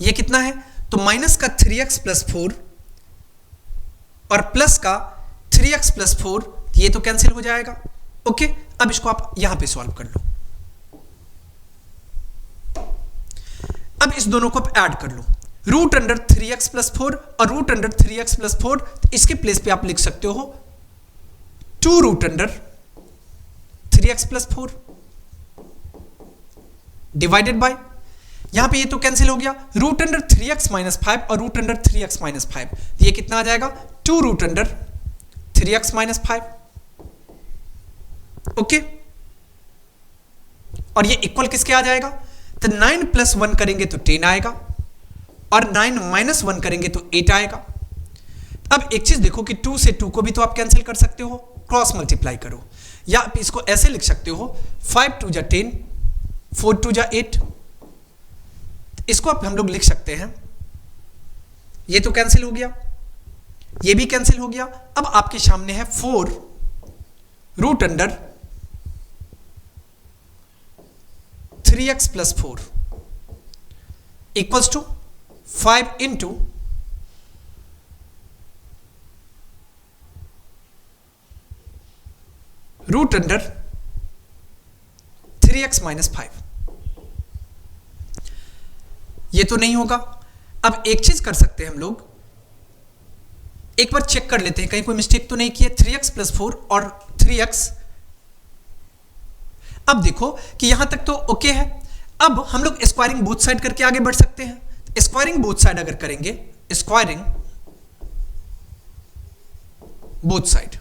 Speaker 1: ये कितना है, तो माइनस का 3x + 4 और प्लस का 3x + 4, ये तो कैंसिल हो जाएगा। ओके, अब इसको आप यहां पे सॉल्व कर लो। अब इस दोनों को आप ऐड कर लो, √3x + 4 और √3x + 4, इसके प्लेस पे आप लिख सकते हो 2√3x + 4 डिवाइडेड बाय, यहां पे ये तो कैंसिल हो गया, √3x - 5 और √3x - 5, ये कितना आ जाएगा, 2 root under 3x minus 5। Okay, और ये इक्वल किसके आ जाएगा? तो 9 प्लस 1 करेंगे तो 10 आएगा, और 9 माइनस 1 करेंगे तो 8 आएगा। अब एक चीज देखो कि 2 से 2 को भी तो आप कैंसिल कर सकते हो, क्रॉस मल्टीप्लाई करो, या आप इसको ऐसे लिख सकते हो 5 2 जा 10, 4 2 जा 8। इसको आप हम लोग लिख सकते हैं, ये तो कैंसिल हो गया, ये भी कैंसिल हो गया। अब आपके सामने है 4 root under 3x plus 4 equals to 5 into root under 3x minus 5। ये तो नहीं होगा। अब एक चीज कर सकते हैं हम लोग, एक बार चेक कर लेते हैं कहीं कोई मिस्टेक तो नहीं की है। 3x प्लस 4 और 3x, अब देखो कि यहां तक तो ओके है। अब हम लोग स्क्वायरिंग बोथ साइड करके आगे बढ़ सकते हैं। स्क्वायरिंग बोथ साइड अगर करेंगे, स्क्वायरिंग बोथ साइड,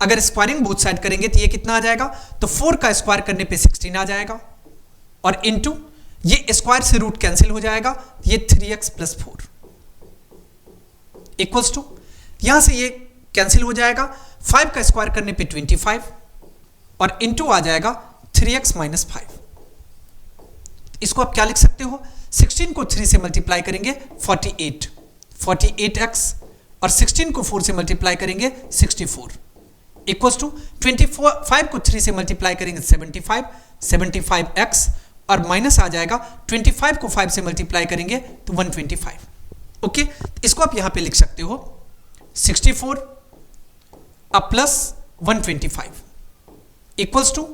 Speaker 1: अगर स्क्वायरिंग बोथ साइड करेंगे तो ये कितना आ जाएगा? तो 4 का स्क्वायर करने पे 16 आ जाएगा, और इनटू ये स्क्वायर से रूट कैंसिल हो जाएगा, ये 3x प्लस 4 इक्वल्स टू, यहां से ये कैंसिल हो जाएगा, 5 का स्क्वायर करने पे 25, और इनटू आ जाएगा 3x माइनस 5। इसको आप क्या लिख सकते हो? 16 को 3 से मल्टीप्लाई करेंगे 48x, और 16 को 4 से मल्टीप्लाई करेंगे 64 इक्वल्स टू 5 को 3 से मल्टीप्लाई करेंगे 75x, और माइनस आ जाएगा 25 को 5 से मल्टीप्लाई करेंगे तो 125। ओके, इसको आप यहां पे लिख सकते हो 64 अब plus 125 equals to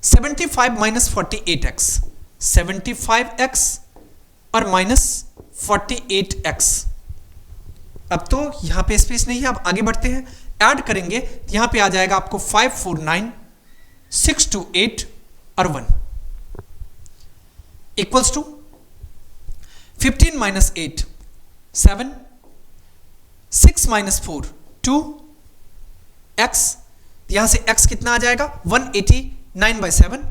Speaker 1: 75 minus 48x, 75x और माइनस 48x। अब तो यहां पे स्पेस नहीं है, अब आगे बढ़ते हैं, ऐड करेंगे तो यहां पे आ जाएगा आपको 549 628 और 1 equals to 15 minus 8 7, 6 minus 4 2 x, यहां से x कितना आ जाएगा 189/7,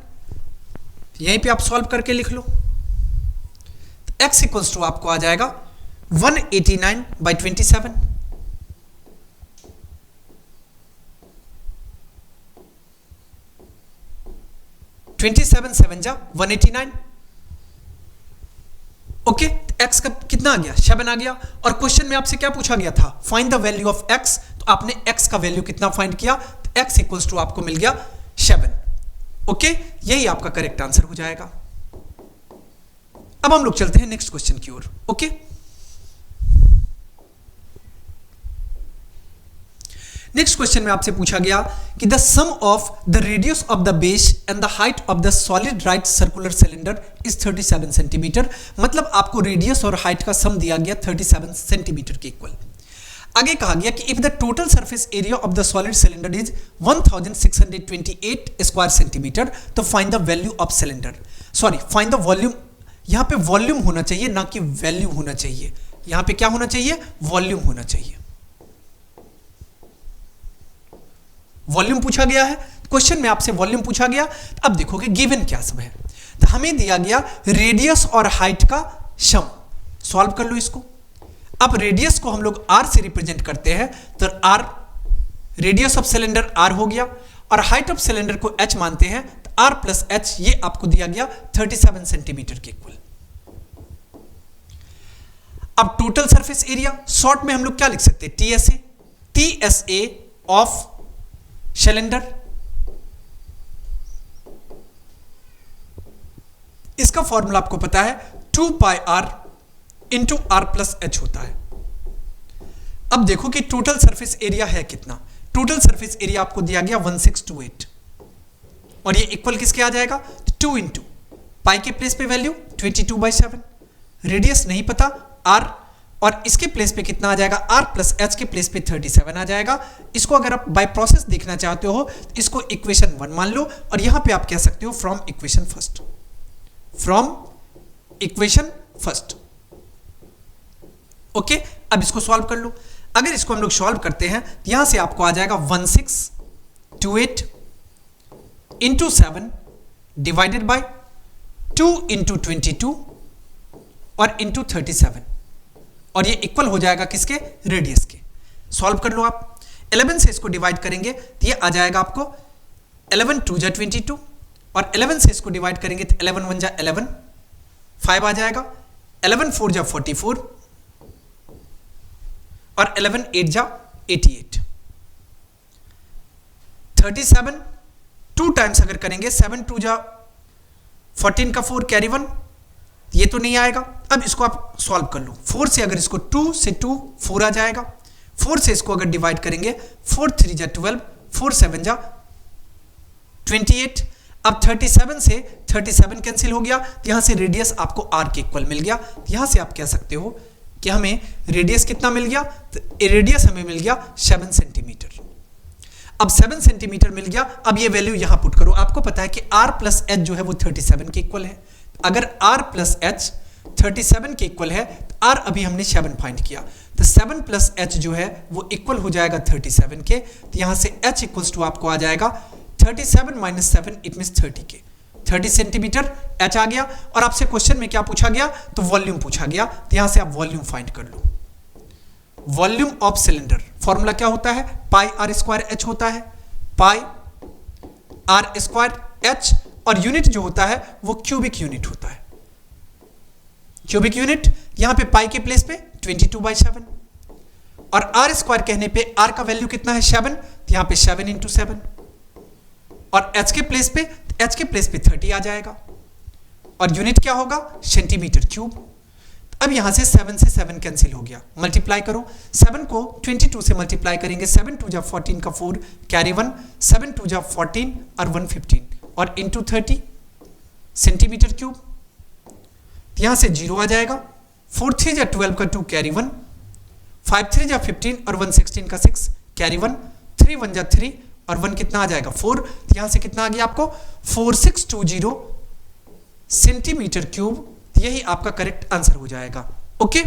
Speaker 1: यहीं पे आप सॉल्व करके लिख लो। तो x इक्वल्स टू आपको आ जाएगा 189/27, (27 7 जा 189). ओके, x का कितना आ गया? 7 आ गया। और क्वेश्चन में आपसे क्या पूछा गया था? Find the value of x, तो आपने x का वैल्यू कितना फाइंड किया? तो x इक्वल्स टू आपको मिल गया 7। ओके, यही आपका करेक्ट आंसर हो जाएगा। अब हम लोग चलते हैं नेक्स्ट क्वेश्चन की ओर। ओके, नेक्स्ट क्वेश्चन में आपसे पूछा गया कि the sum of the radius of the base and the height of the solid right circular cylinder is 37 centimetre. मतलब आपको रेडियस और हाइट का सम दिया गया 37 सेंटीमीटर के इक्वल। आगे कहा गया कि if the total surface area of the solid cylinder is 1628 square centimetre, तो find the value of cylinder, sorry find the volume. यहां पे वॉल्यूम होना चाहिए ना कि वैल्यू होना चाहिए। यहां पे क्या होना चाहिए? वॉल्यूम होना चाहिए। वॉल्यूम पूछा गया है, क्वेश्चन में आपसे वॉल्यूम पूछा गया। अब देखो कि गिवन क्या सब है, तो हमें दिया गया रेडियस और हाइट का सम। सॉल्व कर लो इसको। अब रेडियस को हम लोग r से रिप्रेजेंट करते हैं, तो r radius of cylinder r हो गया, और हाइट ऑफ सिलेंडर को h मानते हैं, तो r प्लस h, ये आपको दिया गया 37 सेंटीमीटर के इक्वल। अब टोटल सरफेस एरिया शॉर्ट में हम लोग क्या लिख सकते हैं? TSA of cylinder. इसका फॉर्मूला आपको पता है 2 पाई r into r plus h होता है। अब देखो कि टोटल सरफेस एरिया है कितना। टोटल सरफेस एरिया आपको दिया गया 1628, और ये इक्वल किसके आ जाएगा? 2 इंटू पाई के प्लेस पे वैल्यू 22/7, रेडियस नहीं पता r, और इसके प्लेस पे कितना आ जाएगा? r प्लस h के प्लेस पे 37 आ जाएगा। इसको अगर आप बाय प्रोसेस देखना चाहते हो, इसको इक्वेशन 1 मान लो, और यहां पे आप कह सकते हो from equation first. From equation first. Okay, अब इसको सॉल्व कर लो। अगर इसको हम लोग सॉल्व करते हैं तो यहां से आपको आ जाएगा 1628 इंटू 7 डिवाइडेड बाय 2 इंटू 22 और इंटू 37, और ये इक्वल हो जाएगा किसके? रेडियस के। सॉल्व कर लो आप। 11 से इसको डिवाइड करेंगे तो ये आ जाएगा आपको 11 2 जा 22, और 11 से इसको डिवाइड करेंगे तो 11 1 जा 11, 5 आ जाएगा, 11 4 जा 44 और 11 8 जा 88। 37 2 टाइम्स अगर करेंगे 7 2 जा 14 का 4 कैरी 1, ये तो नहीं आएगा। अब इसको आप सॉल्व कर लो। 4 से अगर इसको 2 से 2 4 आ जाएगा, 4 से इसको अगर डिवाइड करेंगे 4 3 जा 12, 4 7 जा 28। अब 37 से 37 कैंसिल हो गया, तो यहां से रेडियस आपको r के इक्वल मिल गया। यहां से आप कह सकते हो कि हमें रेडियस कितना मिल गया? तो रेडियस हमें मिल गया 7 सेंटीमीटर। अब 7 सेंटीमीटर मिल गया। अब ये वैल्यू यहां पुट करो। आपको पता है कि r प्लस h जो है वो 37 के इक्वल है। अगर r प्लस h 37 के इक्वल है तो r अभी हमने 7 फाइंड किया, तो 7 प्लस h जो है वो इक्वल हो जाएगा 37 के। तो यहां से h इक्वल्स टू आपको आ जाएगा 37 माइनस 7 इट मींस 30 के। 30 सेंटीमीटर h आ गया। और आपसे क्वेश्चन में क्या पूछा गया? तो वॉल्यूम पूछा गया। तो यहां से आप वॉल्यूम फाइंड कर लो। वॉल्यूम ऑफ सिलेंडर फॉर्मूला क्या होता है? पाई आर स्क्वायर एच होता है, पाई आर स्क्वायर एच, और यूनिट जो होता है वो क्यूबिक यूनिट होता है। क्यूबिक यूनिट यहां पे पाई के प्लेस पे 22/7, और आर स्क्वायर कहने पे आर का वैल्यू कितना है? 7, तो यहां पे 7 इंटू 7, और एच के प्लेस पे 30 आ जाएगा, और यूनिट क्या होगा? Centimetre cube. अब यहां से 7 से 7 कैंसिल हो गया, मल्टीप्लाई करो। 7 को 22 से मल्टीप्लाई करेंगे, 7 2 जा 14 का 4 कैरी 1, 7 2 जा 14 और 1 15 और इंटू 30 सेंटीमीटर क्यूब। यहां से 0 आ जाएगा, 4 3 जा 12 का 2 कैरी 1, 5 3 जा 15 और 1 16 का 6 कैरी 1, 3 1 जा 3 और 1 कितना आ जाएगा? 4। यहां से कितना आ गया आपको? 4620 सेंटीमीटर क्यूब। यही आपका करेक्ट आंसर हो जाएगा। ओके।